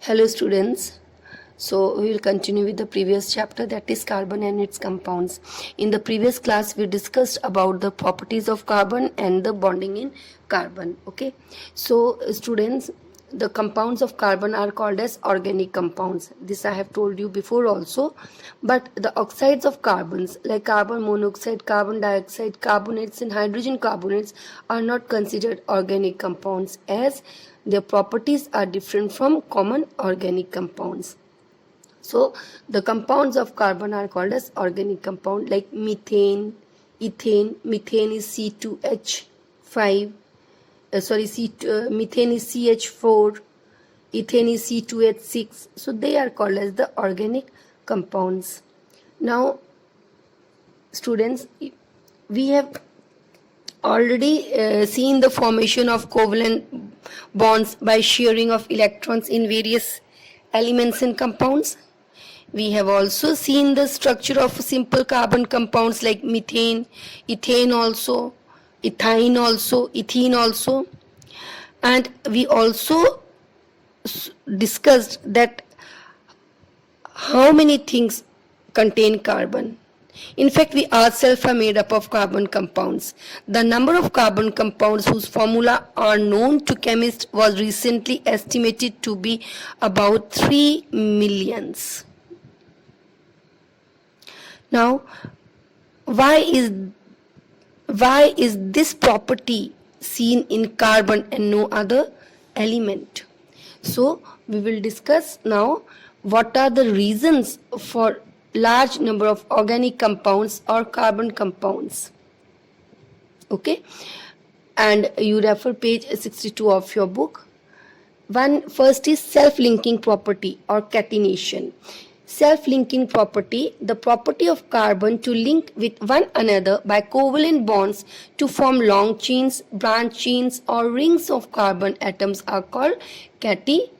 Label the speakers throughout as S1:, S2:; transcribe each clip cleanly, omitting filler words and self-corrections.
S1: Hello students. So we will continue with the previous chapter, that is carbon and its compounds. In the previous class we discussed about the properties of carbon and the bonding in carbon. Okay. So students, the compounds of carbon are called as organic compounds. This I have told you before also. But the oxides of carbons like carbon monoxide, carbon dioxide, carbonates and hydrogen carbonates are not considered organic compounds, as their properties are different from common organic compounds. So the compounds of carbon are called as organic compound, like methane, ethane. Methane is C2H5. Methane is CH4. Ethane is C2H6. So they are called as the organic compounds. Now, students, we have already seen the formation of covalent bonds by sharing of electrons in various elements and compounds. We have also seen the structure of simple carbon compounds like methane, ethane also, ethene also. And we also discussed that how many things contain carbon. In fact, we ourselves are made up of carbon compounds. The number of carbon compounds whose formula are known to chemists was recently estimated to be about 3 millions. Now, why is this property seen in carbon and no other element? So, we will discuss now what are the reasons for large number of organic compounds or carbon compounds. Okay, and you refer page 62 of your book. First is self-linking property or catenation. Self-linking property, the property of carbon to link with one another by covalent bonds to form long chains, branch chains or rings of carbon atoms are called catenation.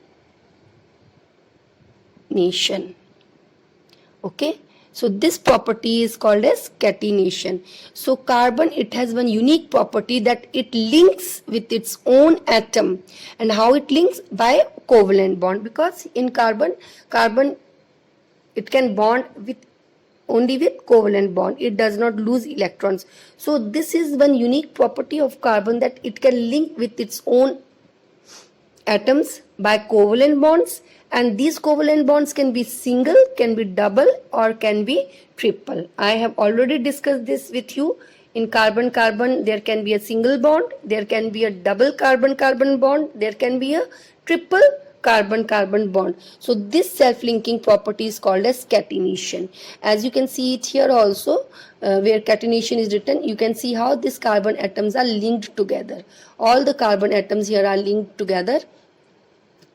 S1: Okay, so this property is called as catenation. So carbon, it has one unique property that it links with its own atom. And how it links? By covalent bond, because in carbon it can bond with only with covalent bond. It does not lose electrons. So this is one unique property of carbon, that it can link with its own atoms by covalent bonds, and these covalent bonds can be single, can be double or can be triple. I have already discussed this with you. In carbon-carbon there can be a single bond, there can be a double carbon-carbon bond, there can be a triple carbon-carbon bond. So this self-linking property is called as catenation. As you can see it here also, where catenation is written, you can see how these carbon atoms are linked together. All the carbon atoms here are linked together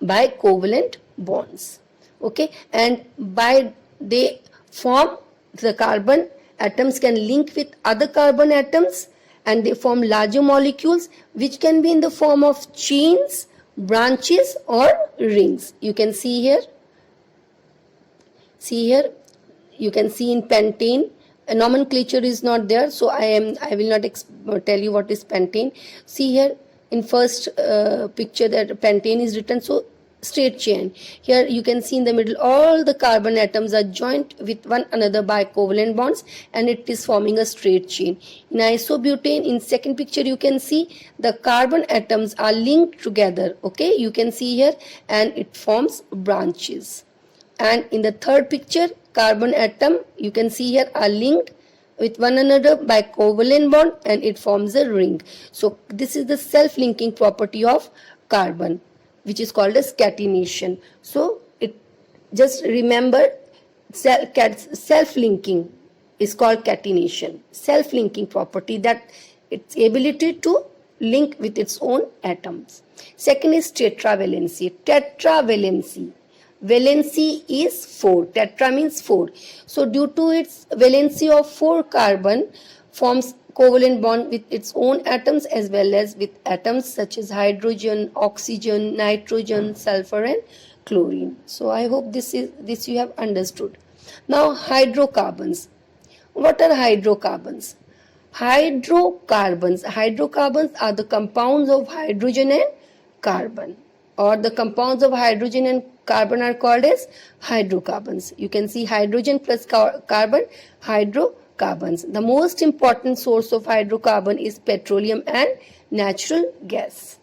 S1: by covalent bonds. Okay, and by they form, the carbon atoms can link with other carbon atoms and they form larger molecules, which can be in the form of chains, branches or rings. You can see here, you can see in pentane, a nomenclature is not there, so I will not tell you what is pentane. See here in first picture that pentane is written, so straight chain. Here you can see in the middle all the carbon atoms are joined with one another by covalent bonds and it is forming a straight chain. In isobutane, in second picture, you can see the carbon atoms are linked together. Okay, you can see here, and it forms branches. And in the third picture, carbon atom, you can see here, are linked with one another by covalent bond and it forms a ring. So this is the self-linking property of carbon, which is called as catenation. So it, just remember, self-linking is called catenation. Self-linking property, that its ability to link with its own atoms. Second is tetravalency. Tetravalency. Valency is 4. Tetra means 4. So due to its valency of 4, carbon forms covalent bond with its own atoms as well as with atoms such as hydrogen, oxygen, nitrogen, sulfur and chlorine. So I hope this you have understood. Now hydrocarbons. What are hydrocarbons? Hydrocarbons are the compounds of hydrogen and carbon, or the compounds of hydrogen and carbon are called as hydrocarbons. You can see hydrogen plus carbon, hydrocarbons. The most important source of hydrocarbon is petroleum and natural gas.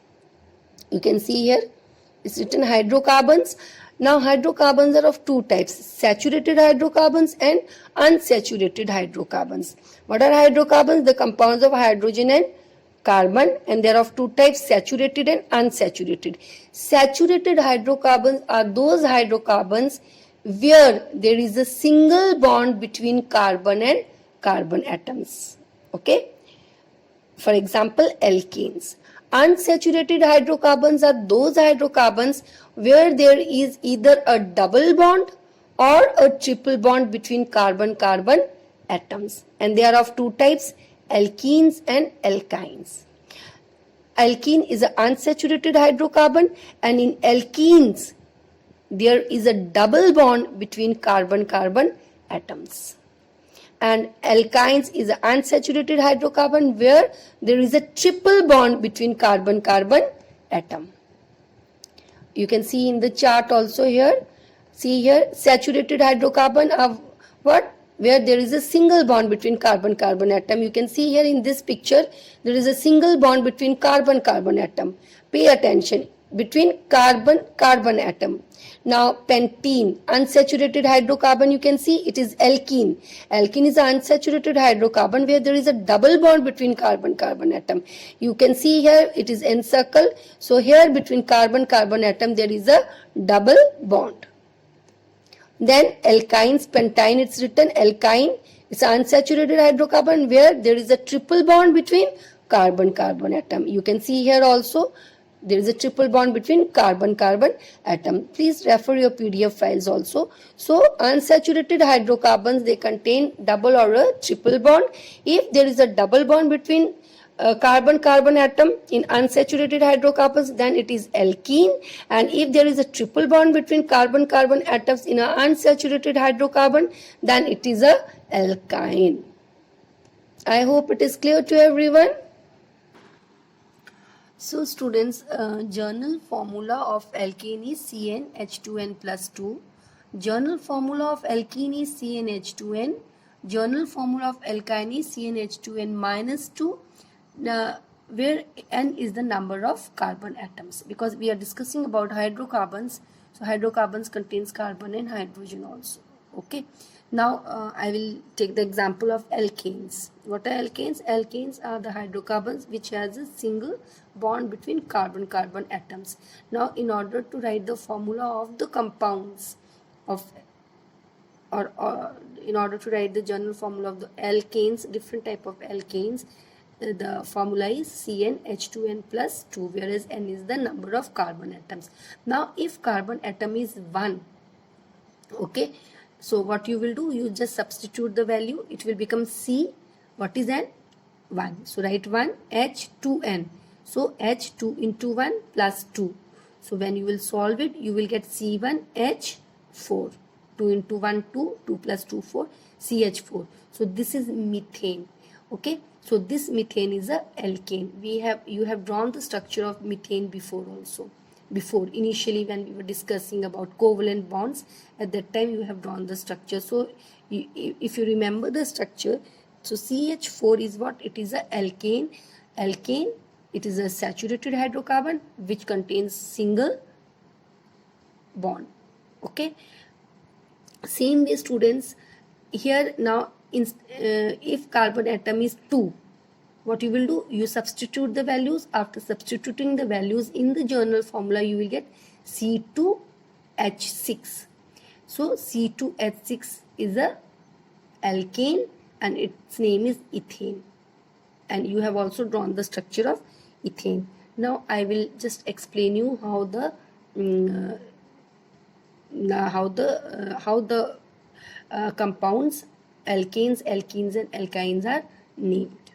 S1: You can see here it's written hydrocarbons. Now hydrocarbons are of two types, saturated hydrocarbons and unsaturated hydrocarbons. What are hydrocarbons? The compounds of hydrogen and carbon, and they are of two types, saturated and unsaturated. Saturated hydrocarbons are those hydrocarbons where there is a single bond between carbon and carbon atoms. Okay? For example, alkanes. Unsaturated hydrocarbons are those hydrocarbons where there is either a double bond or a triple bond between carbon-carbon atoms, and they are of two types, alkenes and alkynes. Alkene is an unsaturated hydrocarbon, and in alkenes there is a double bond between carbon-carbon atoms. And alkynes is an unsaturated hydrocarbon where there is a triple bond between carbon-carbon atom. You can see in the chart also here. See here, saturated hydrocarbon are what? Where there is a single bond between carbon-carbon atom. You can see here in this picture, there is a single bond between carbon-carbon atom. Pay attention, between carbon-carbon atom. Now pentene, unsaturated hydrocarbon, you can see it is alkene. Alkene is an unsaturated hydrocarbon where there is a double bond between carbon-carbon atom. You can see here it is encircled. So here between carbon-carbon atom there is a double bond. Then alkynes, pentyne, it's written alkyne. It's an unsaturated hydrocarbon where there is a triple bond between carbon-carbon atom. You can see here also there is a triple bond between carbon-carbon atom. Please refer your PDF files also. So unsaturated hydrocarbons, they contain double or a triple bond. If there is a double bond between carbon-carbon atom in unsaturated hydrocarbons, then it is alkene, and if there is a triple bond between carbon-carbon atoms in an unsaturated hydrocarbon, then it is a alkyne. I hope it is clear to everyone. So students, journal formula of alkane is CnH2n plus 2. Journal formula of alkene is CnH2n. Journal formula of alkyne is CnH2n minus 2. Where n is the number of carbon atoms, because we are discussing about hydrocarbons. So hydrocarbons contains carbon and hydrogen also. Okay. Now I will take the example of alkanes. What are alkanes? Alkanes are the hydrocarbons which has a single bond between carbon-carbon atoms. Now in order to write the formula of the compounds of or in order to write the general formula of the alkanes, different type of alkanes, the formula is CnH2n plus 2, whereas n is the number of carbon atoms. Now if carbon atom is 1, okay, so what you will do, you just substitute the value, it will become C. What is n? 1. So write 1 H2n. So H2 into 1 plus 2. So when you will solve it, you will get C1H4. 2 into 1 2, 2 plus 2 4, CH4. So this is methane. Okay, so this methane is a alkane. You have drawn the structure of methane before also. Before, initially when we were discussing about covalent bonds, at that time you have drawn the structure. So if you remember the structure, so CH4 is what? It is a alkane. Alkane, it is a saturated hydrocarbon which contains single bond. Okay, same way students, here now if carbon atom is 2, what you will do, you substitute the values. After substituting the values in the journal formula, you will get C2H6. So C2H6 is a alkane and its name is ethane, and you have also drawn the structure of ethane. Now I will just explain you how the compounds alkanes, alkenes and alkynes are named.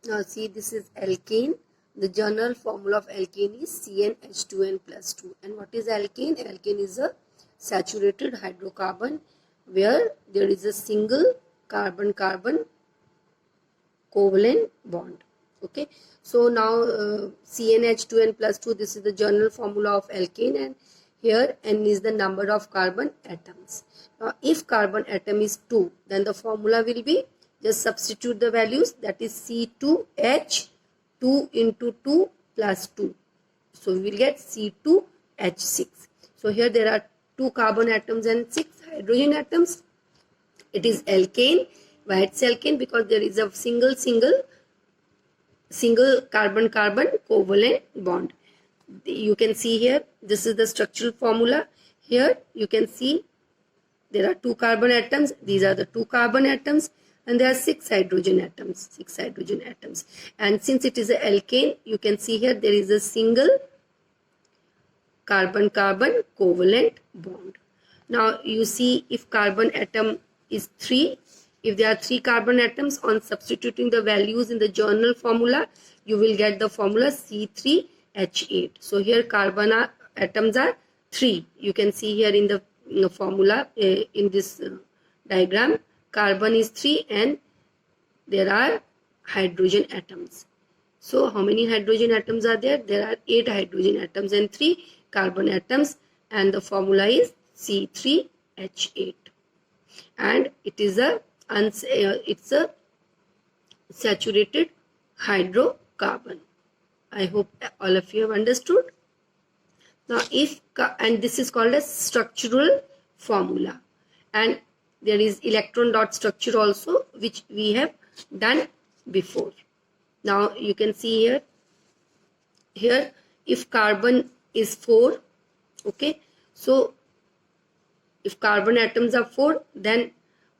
S1: Now see, this is alkane. The general formula of alkane is CnH2n plus 2. And what is alkane? Alkane is a saturated hydrocarbon where there is a single carbon-carbon covalent bond. Okay, so now CnH2n plus 2, this is the general formula of alkane, and here N is the number of carbon atoms. Now if carbon atom is 2, then the formula will be, just substitute the values, that is C2H 2 into 2 plus 2. So we will get C2H6. So here there are 2 carbon atoms and 6 hydrogen atoms. It is alkane. Why it's alkane? Because there is a single carbon-carbon covalent bond. You can see here, this is the structural formula. Here you can see there are 2 carbon atoms. These are the 2 carbon atoms, and there are 6 hydrogen atoms. 6 hydrogen atoms. And since it is an alkane, you can see here there is a single carbon-carbon covalent bond. Now you see, if carbon atom is 3, if there are 3 carbon atoms, on substituting the values in the journal formula, you will get the formula C3H8. So here carbon atoms are 3. You can see here in the formula, in this diagram, carbon is 3 and there are hydrogen atoms. So how many hydrogen atoms are there? There are 8 hydrogen atoms and 3 carbon atoms, and the formula is C3H8. And it is it's a saturated hydrocarbon. I hope all of you have understood. Now and this is called a structural formula, and there is electron dot structure also, which we have done before. Now you can see here if carbon is 4, okay, so if carbon atoms are 4, then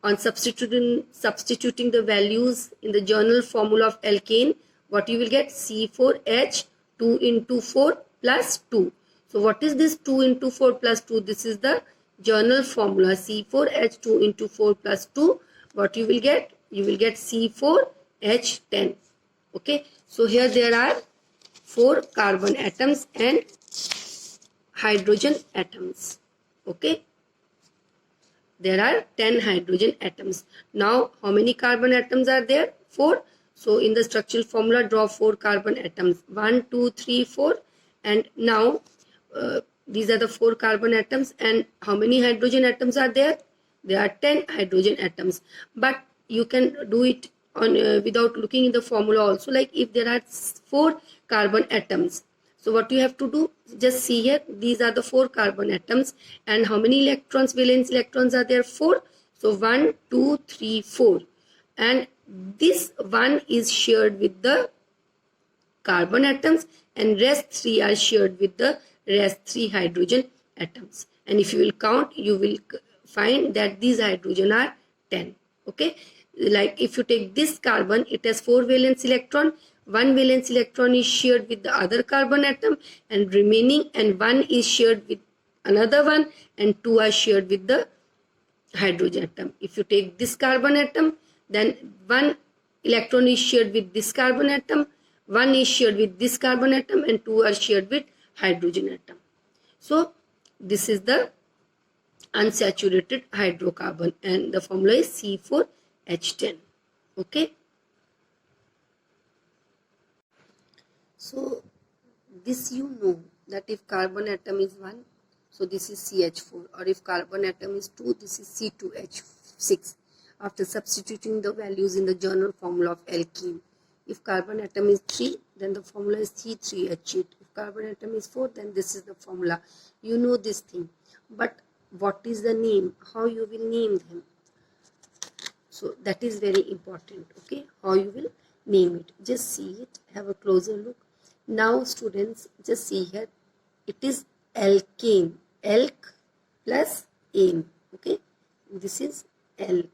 S1: on substituting the values in the journal formula of alkane, what you will get? C4H 2 into 4 plus 2. So what is this 2 into 4 plus 2? This is the journal formula, C4H 2 into 4 plus 2. What you will get? You will get C4H10. Okay, so here there are 4 carbon atoms and hydrogen atoms. Okay, there are 10 hydrogen atoms. Now how many carbon atoms are there? 4. So in the structural formula, draw 4 carbon atoms, 1 2 3 4, and now these are the 4 carbon atoms, and how many hydrogen atoms are there? There are 10 hydrogen atoms. But you can do it on without looking in the formula also. Like if there are 4 carbon atoms, so what you have to do, just see here, these are the 4 carbon atoms, and how many electrons, valence electrons are there? 4. So 1 2 3 4, and this 1 is shared with the carbon atoms, and rest 3 are shared with the rest 3 hydrogen atoms. And if you will count, you will find that these hydrogen are 10. Okay, like if you take this carbon, it has 4 valence electron. 1 valence electron is shared with the other carbon atom, and remaining, and 1 is shared with another one, and 2 are shared with the hydrogen atom. If you take this carbon atom, then 1 electron is shared with this carbon atom, 1 is shared with this carbon atom, and 2 are shared with hydrogen atom. So this is the unsaturated hydrocarbon, and the formula is C4H10. Okay, so this you know, that if carbon atom is 1, so this is CH4, or if carbon atom is 2, this is C2H6. After substituting the values in the journal formula of alkene, if carbon atom is 3, then the formula is C3H8. If carbon atom is 4, then this is the formula. You know this thing, but what is the name? How you will name them? So that is very important. Okay, how you will name it? Just see it. Have a closer look. Now students, just see here. It is alkane. Alk plus ane. Okay, this is alk.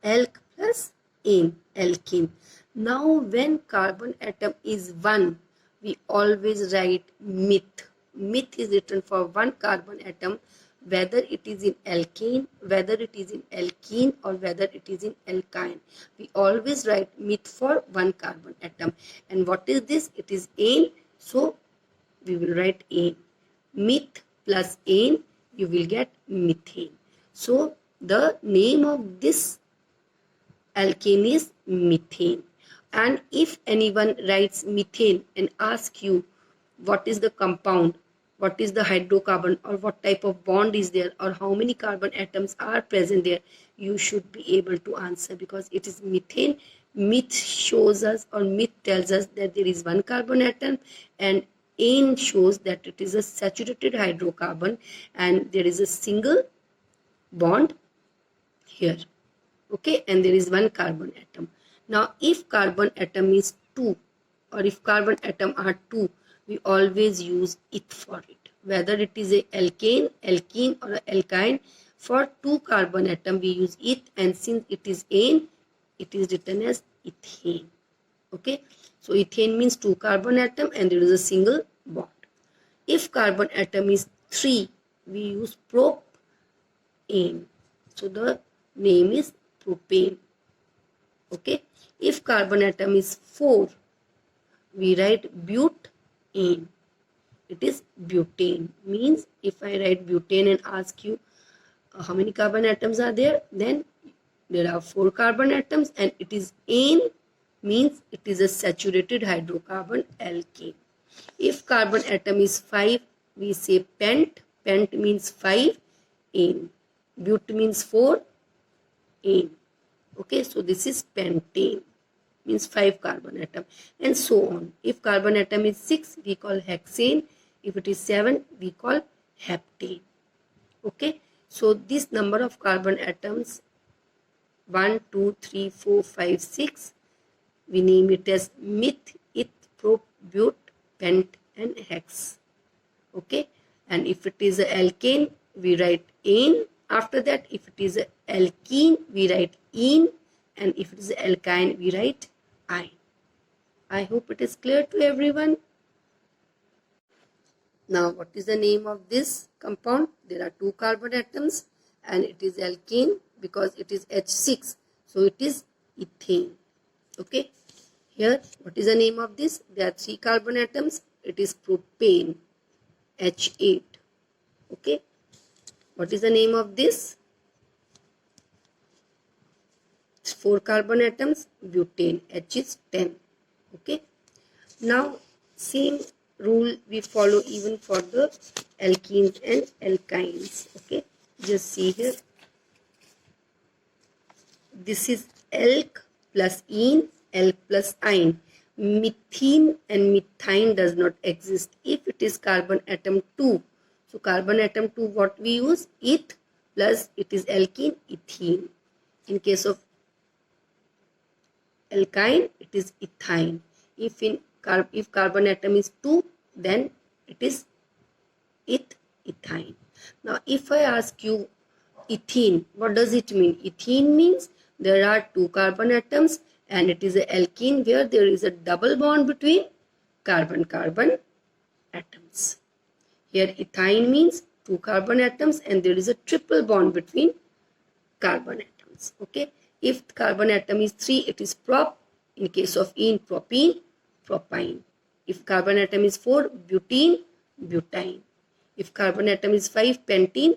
S1: Alk plus ane, alkene. Now when carbon atom is 1, we always write meth. Meth is written for 1 carbon atom, whether it is in alkane, whether it is in alkene, or whether it is in alkyne. We always write meth for 1 carbon atom. And what is this? It is ane, so we will write ane. Meth plus ane, you will get methane. So the name of this alkane is methane. And if anyone writes methane and asks you what is the compound, what is the hydrocarbon, or what type of bond is there, or how many carbon atoms are present there, you should be able to answer, because it is methane. Myth shows us, or myth tells us, that there is one carbon atom, and ane shows that it is a saturated hydrocarbon and there is a single bond here. Okay, and there is one carbon atom. Now if carbon atom is 2, or if carbon atom are 2, we always use it for it, whether it is a alkane, alkene, or a alkyne. For 2 carbon atom we use it, and since it is ane, it is written as ethane. Okay, so ethane means 2 carbon atom and there is a single bond. If carbon atom is 3, we use propane, so the name is propane. Okay, if carbon atom is 4, we write butane, it is butane. Means if I write butane and ask you how many carbon atoms are there, then there are 4 carbon atoms, and it is ane, means it is a saturated hydrocarbon alkane. If carbon atom is 5, we say pent. Pent means 5, ane. But means 4, ane. Okay, so this is pentane, means 5 carbon atom, and so on. If carbon atom is 6, we call hexane. If it is 7, we call heptane. Okay, so this number of carbon atoms, 1, 2, 3, 4, 5, 6, we name it as meth, eth, prop, but, pent, and hex. Okay, and if it is a alkane, we write ane. After that, if it is a alkene, we write ene, and if it is a alkyne, we write ine. I hope it is clear to everyone. Now, what is the name of this compound? There are 2 carbon atoms and it is alkane because it is H6. So, it is ethane. Okay. Here, what is the name of this? There are 3 carbon atoms. It is propane, H8. Okay. What is the name of this? 4 carbon atoms, butane, H is 10. Okay. Now, same rule we follow even for the alkenes and alkynes. Okay. Just see here. This is alk plus ene, alk plus ine. Methene and methine does not exist if it is carbon atom 2. So carbon atom 2, what we use? Eth plus it is alkene, ethene. In case of alkyne, it is ethyne. If carbon atom is 2, then it is ethyne. Now if I ask you ethene, what does it mean? Ethene means there are 2 carbon atoms and it is an alkene where there is a double bond between carbon-carbon atoms. Here ethyne means 2 carbon atoms and there is a triple bond between carbon atoms. Okay. If carbon atom is 3, it is prop. In case of ene, propene, propyne. If carbon atom is 4, butene, butyne. If carbon atom is 5, pentene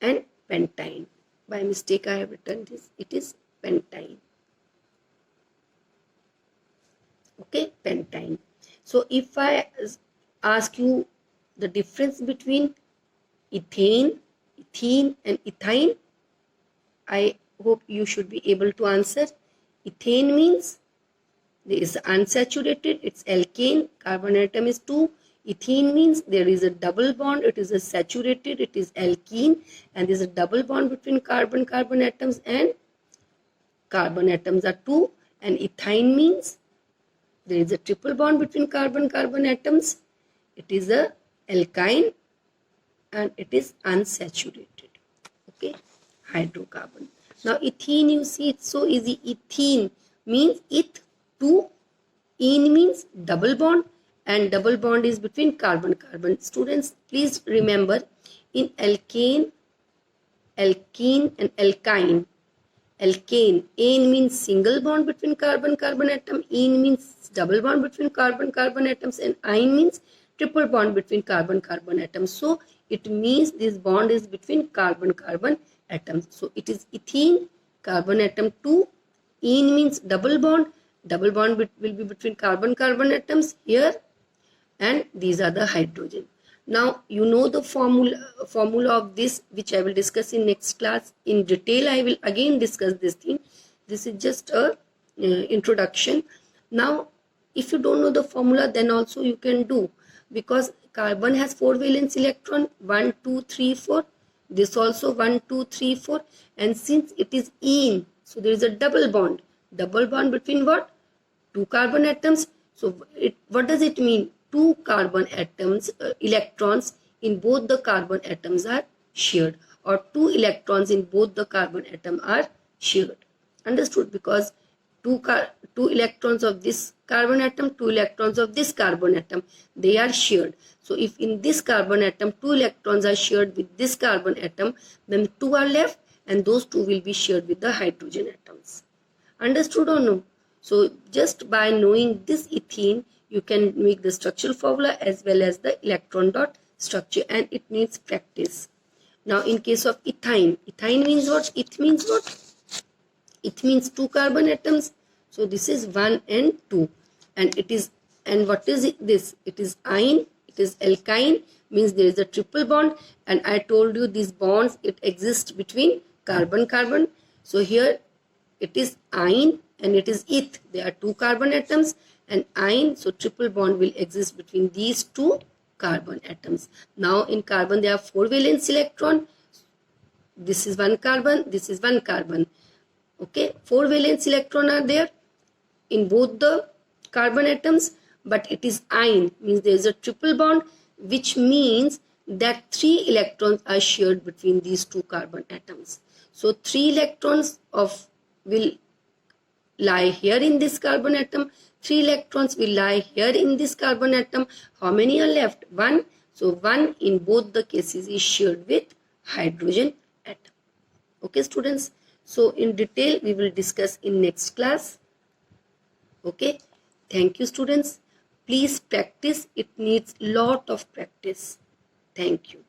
S1: and pentyne. By mistake I have written this. It is pentyne. Okay, pentyne. So if I ask you the difference between ethane and ethyne, I hope you should be able to answer. Ethane means there is unsaturated, it's alkane, carbon atom is 2. Ethene means there is a double bond, it is a saturated, it is alkene, and there is a double bond between carbon-carbon atoms and carbon atoms are 2. And ethyne means there is a triple bond between carbon-carbon atoms. It is a alkyne and it is unsaturated. Okay, hydrocarbon. Now ethene, you see it's so easy. Ethene means eth 2, ene means double bond, and double bond is between carbon-carbon. Students, please remember, in alkane and alkyne, alkane, ane means single bond between carbon-carbon atom, ene means double bond between carbon-carbon atoms, and ine means triple bond between carbon-carbon atoms. So it means this bond is between carbon-carbon atoms. So it is ethene, carbon atom 2. In means double bond. Double bond will be between carbon-carbon atoms here, and these are the hydrogen. Now you know the formula of this, which I will discuss in next class in detail. I will again discuss this thing. This is just a introduction. Now if you don't know the formula, then also you can do, because carbon has 4 valence electron, 1 2 3 4. This also 1 2 3 4, and since it is in, so there is a double bond between what? Two carbon atoms. So what does it mean? Two carbon atoms, electrons in both the carbon atoms are shared, or two electrons in both the carbon atom are shared. Understood? Because two electrons of this carbon atom, two electrons of this carbon atom, they are shared. So if in this carbon atom two electrons are shared with this carbon atom, then two are left, and those two will be shared with the hydrogen atoms. Understood or no? So just by knowing this ethene, you can make the structural formula as well as the electron dot structure, and it needs practice. Now in case of ethyne, ethyne means what? It means what? It means two carbon atoms. So this is 1 and 2, and it is, and what is it? This, it is ine, it is alkyne, means there is a triple bond, and I told you these bonds, it exists between carbon. So here it is ine and it is eth. There are two carbon atoms and ine, so triple bond will exist between these two carbon atoms. Now in carbon there are 4 valence electron. This is one carbon, this is one carbon. Okay, 4 valence electron are there in both the carbon atoms, but it is ine, means there is a triple bond, which means that 3 electrons are shared between these two carbon atoms. So 3 electrons will lie here in this carbon atom, 3 electrons will lie here in this carbon atom. How many are left? 1. So 1 in both the cases is shared with hydrogen atom. Okay students, so in detail we will discuss in next class. Okay, thank you students. Please practice, it needs lot of practice. Thank you.